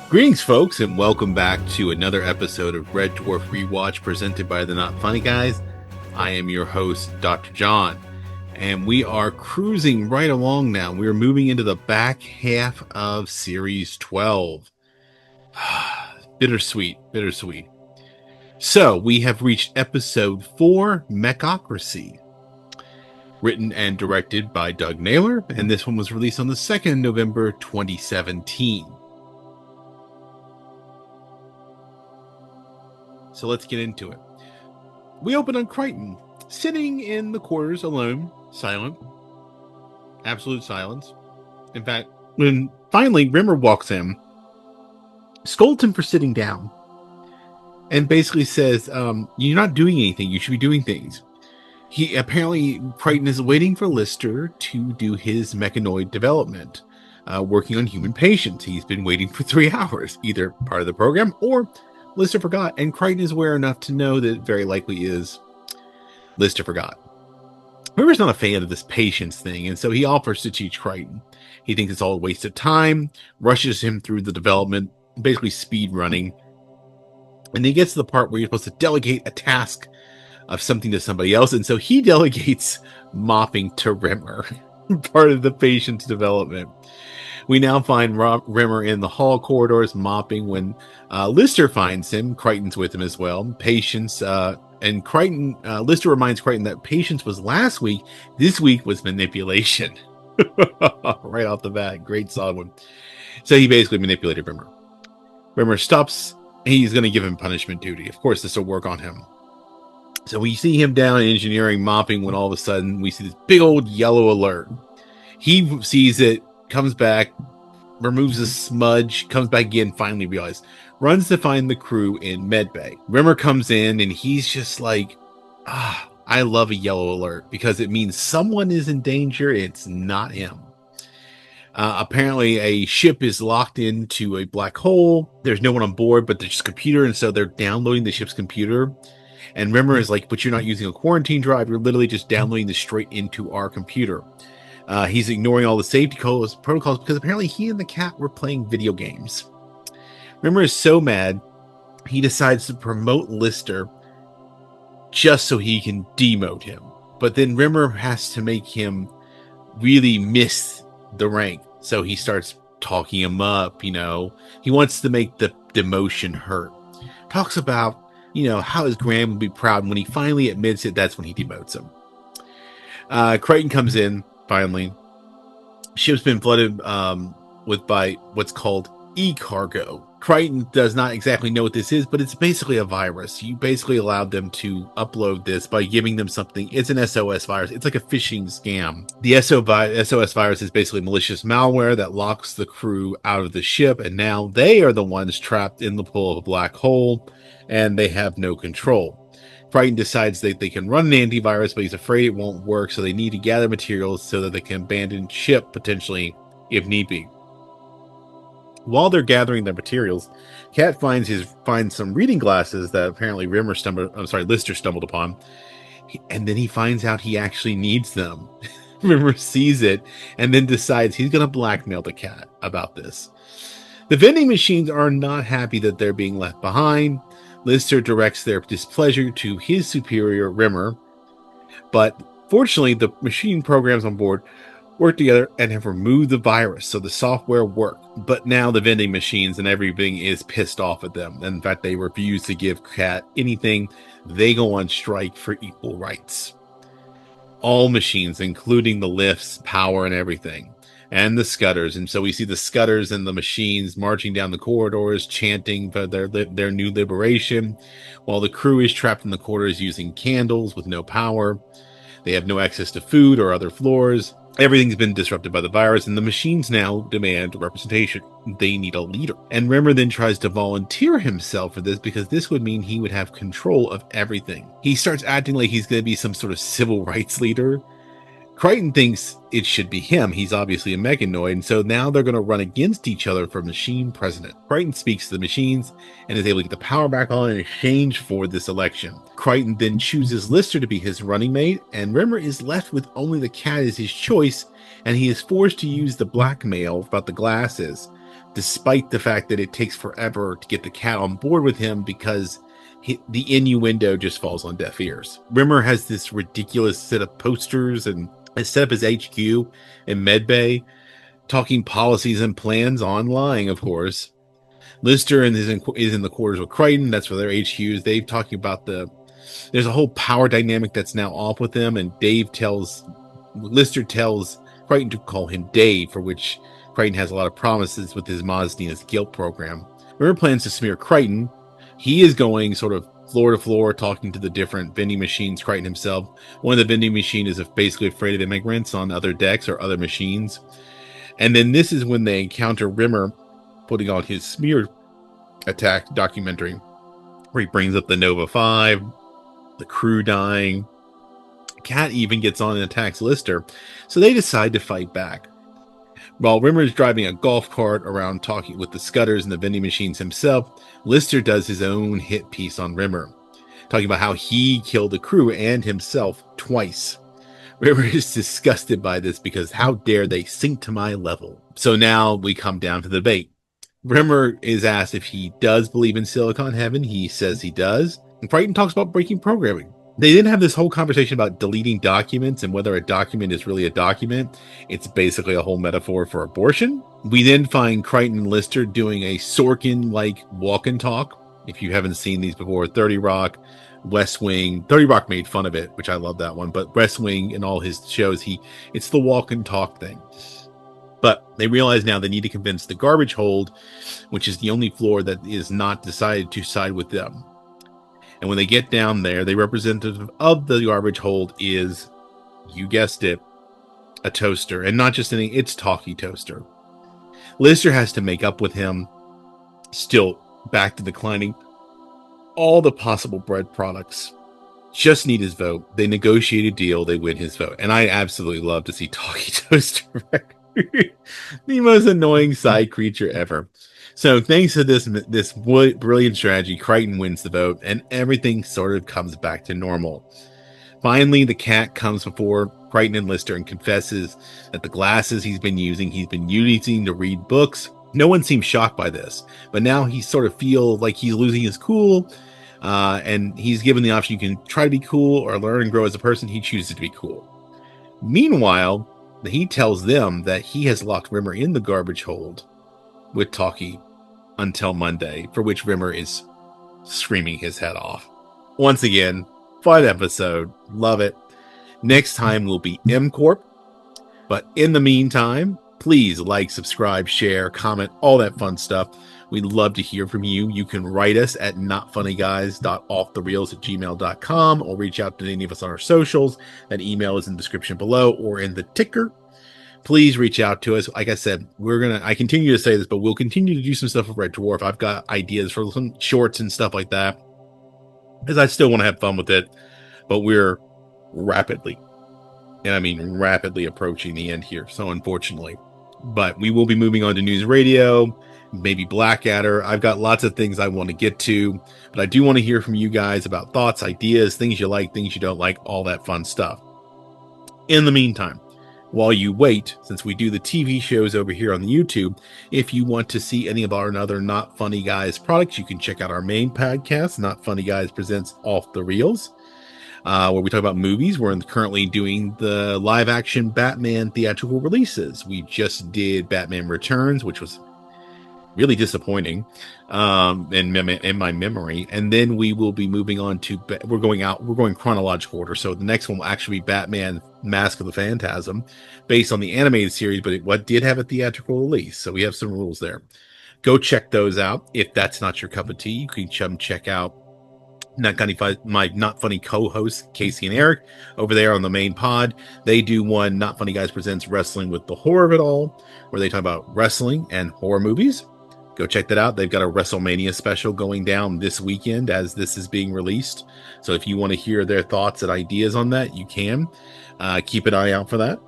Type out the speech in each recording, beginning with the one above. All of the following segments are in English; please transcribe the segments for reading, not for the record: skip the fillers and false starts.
Greetings, folks, and welcome back to another episode of Red Dwarf Rewatch presented by the Not Funny Guys. I am your host, Dr. John, and we are cruising right along now. We are moving into the back half of Series 12. Bittersweet. So, we have reached Episode 4, Mechocracy, written and directed by Doug Naylor, and this one was released on the 2nd November 2017. So let's get into it. We open on Crichton, sitting in the quarters alone, silent. Absolute silence. In fact, when finally Rimmer walks in, scolds him for sitting down, and basically says, you're not doing anything, you should be doing things. Crichton is waiting for Lister to do his mechanoid development, working on human patients. He's been waiting for 3 hours, either part of the program or Lister forgot, and Crichton is aware enough to know that it very likely is Lister forgot. Rimmer's not a fan of this patience thing, and so he offers to teach Crichton. He thinks it's all a waste of time, rushes him through the development, basically speed running, and he gets to the part where you're supposed to delegate a task of something to somebody else, and so he delegates mopping to Rimmer, part of the patient's development. We now find Rimmer in the hall corridors mopping when Lister finds him. Crichton's with him as well. Patience, and Crichton, Lister reminds Crichton that patience was last week. This week was manipulation. Right off the bat. Great solid one. So he basically manipulated Rimmer. Rimmer stops. He's going to give him punishment duty. Of course, this will work on him. So we see him down in engineering mopping when all of a sudden we see this big old yellow alert. He sees it, comes back, removes a smudge, comes back again, finally realizes, runs to find the crew in medbay. Rimmer comes in and he's just like, I love a yellow alert because it means someone is in danger. It's not him. Apparently a ship is locked into a black hole. There's no one on board, but there's just a computer. And so they're downloading the ship's computer. And Rimmer is like, but you're not using a quarantine drive. You're literally just downloading this straight into our computer. He's ignoring all the safety protocols because apparently he and the cat were playing video games. Rimmer is so mad, he decides to promote Lister just so he can demote him. But then Rimmer has to make him really miss the rank. So he starts talking him up, He wants to make the demotion hurt. Talks about, how his grand would be proud. And when he finally admits it, that's when he demotes him. Crichton comes in. Finally, ship's been flooded by what's called e-cargo. Crichton does not exactly know what this is, but it's basically a virus. You basically allowed them to upload this by giving them something. It's an SOS virus. It's like a phishing scam. The SOS virus is basically malicious malware that locks the crew out of the ship, and now they are the ones trapped in the pool of a black hole, and they have no control. Crichton decides that they can run an antivirus, but he's afraid it won't work, so they need to gather materials so that they can abandon ship, potentially, if need be. While they're gathering their materials, Cat finds some reading glasses that apparently Lister stumbled upon, and then he finds out he actually needs them. Rimmer sees it, and then decides he's going to blackmail the Cat about this. The vending machines are not happy that they're being left behind. Lister directs their displeasure to his superior, Rimmer, but fortunately, the machine programs on board work together and have removed the virus, so the software worked. But now the vending machines and everything is pissed off at them. In fact, they refuse to give Cat anything. They go on strike for equal rights. All machines, including the lifts, power, and everything. And the scutters. And so we see the scutters and the machines marching down the corridors, chanting for their new liberation, while the crew is trapped in the quarters using candles with no power. They have no access to food or other floors. Everything's been disrupted by the virus, and the machines now demand representation. They need a leader. And Rimmer then tries to volunteer himself for this because this would mean he would have control of everything. He starts acting like he's going to be some sort of civil rights leader. Crichton thinks it should be him. He's obviously a mechanoid, and so now they're going to run against each other for machine president. Crichton speaks to the machines and is able to get the power back on in exchange for this election. Crichton then chooses Lister to be his running mate, and Rimmer is left with only the cat as his choice, and he is forced to use the blackmail about the glasses, despite the fact that it takes forever to get the cat on board with him because the innuendo just falls on deaf ears. Rimmer has this ridiculous set of posters and is set up his HQ in Medbay, talking policies and plans online, of course. Lister is in the quarters with Crichton. That's where their HQs. They're talking about there's a whole power dynamic that's now off with them, and Lister tells Crichton to call him Dave, for which Crichton has a lot of promises with his modesty and his guilt program. Rimmer plans to smear Crichton. He is going sort of floor to floor, talking to the different vending machines, Crichton himself. One of the vending machines is basically afraid of immigrants on other decks or other machines. And then this is when they encounter Rimmer putting on his smear attack documentary, where he brings up the Nova 5, the crew dying. Cat even gets on and attacks Lister. So they decide to fight back. While Rimmer is driving a golf cart around talking with the scutters and the vending machines himself, Lister does his own hit piece on Rimmer, talking about how he killed the crew and himself twice. Rimmer is disgusted by this because how dare they sink to my level. So now we come down to the debate. Rimmer is asked if he does believe in Silicon Heaven. He says he does. And Crichton talks about breaking programming. They didn't have this whole conversation about deleting documents and whether a document is really a document. It's basically a whole metaphor for abortion. We then find Crichton and Lister doing a Sorkin-like walk and talk. If you haven't seen these before, 30 Rock, West Wing. 30 Rock made fun of it, which I love that one. But West Wing and all his shows, it's the walk and talk thing. But they realize now they need to convince the garbage hold, which is the only floor that is not decided to side with them. And when they get down there, the representative of the garbage hold is, you guessed it, a toaster. And not just any, it's talkie toaster. Lister has to make up with him, still back to declining all the possible bread products. Just need his vote. They negotiate a deal, they win his vote. And I absolutely love to see talkie toaster. The most annoying side creature ever. So thanks to this brilliant strategy, Crichton wins the vote, and everything sort of comes back to normal. Finally, the cat comes before Crichton and Lister and confesses that the glasses he's been using to read books. No one seems shocked by this, but now he sort of feels like he's losing his cool, and he's given the option: you can try to be cool or learn and grow as a person. He chooses to be cool. Meanwhile, he tells them that he has locked Rimmer in the garbage hold with Talkie until Monday, for which Rimmer is screaming his head off. Once again, fun episode. Love it. Next time will be M-Corp. But in the meantime, please like, subscribe, share, comment, all that fun stuff. We'd love to hear from you. You can write us at notfunnyguys.offthereels@gmail.com or reach out to any of us on our socials. That email is in the description below or in the ticker. Please reach out to us. Like I said, I continue to say this, but we'll continue to do some stuff with Red Dwarf. I've got ideas for some shorts and stuff like that, because I still want to have fun with it, but we're rapidly approaching the end here. So unfortunately, but we will be moving on to news radio, maybe Blackadder. I've got lots of things I want to get to, but I do want to hear from you guys about thoughts, ideas, things you like, things you don't like, all that fun stuff. In the meantime, while you wait, since we do the TV shows over here on the YouTube, if you want to see any of our other Not Funny Guys products, you can check out our main podcast, Not Funny Guys Presents Off the Reels, where we talk about movies. We're currently doing the live action Batman theatrical releases. We just did Batman Returns, which was really disappointing in my memory. And then we will be moving on to, we're going chronological order. So the next one will actually be Batman Mask of the Phantasm, based on the animated series, but what did have a theatrical release. So we have some rules there. Go check those out. If that's not your cup of tea, you can check out my Not Funny co-hosts, Casey and Eric, over there on the main pod. They do one Not Funny Guys Presents Wrestling with the Horror of It All, where they talk about wrestling and horror movies. Go check that out. They've got a WrestleMania special going down this weekend as this is being released. So if you want to hear their thoughts and ideas on that, you can. Keep an eye out for that.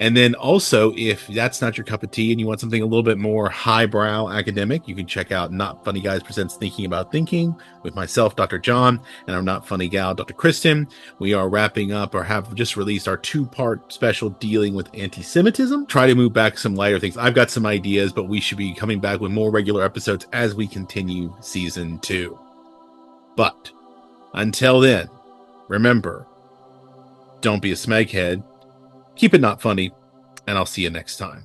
And then also, if that's not your cup of tea and you want something a little bit more highbrow academic, you can check out Not Funny Guys Presents Thinking About Thinking with myself, Dr. John, and our Not Funny gal, Dr. Kristen. We are wrapping up or have just released our 2-part special dealing with anti-Semitism. Try to move back some lighter things. I've got some ideas, but we should be coming back with more regular episodes as we continue season 2. But until then, remember, don't be a smeghead. Keep it not funny, and I'll see you next time.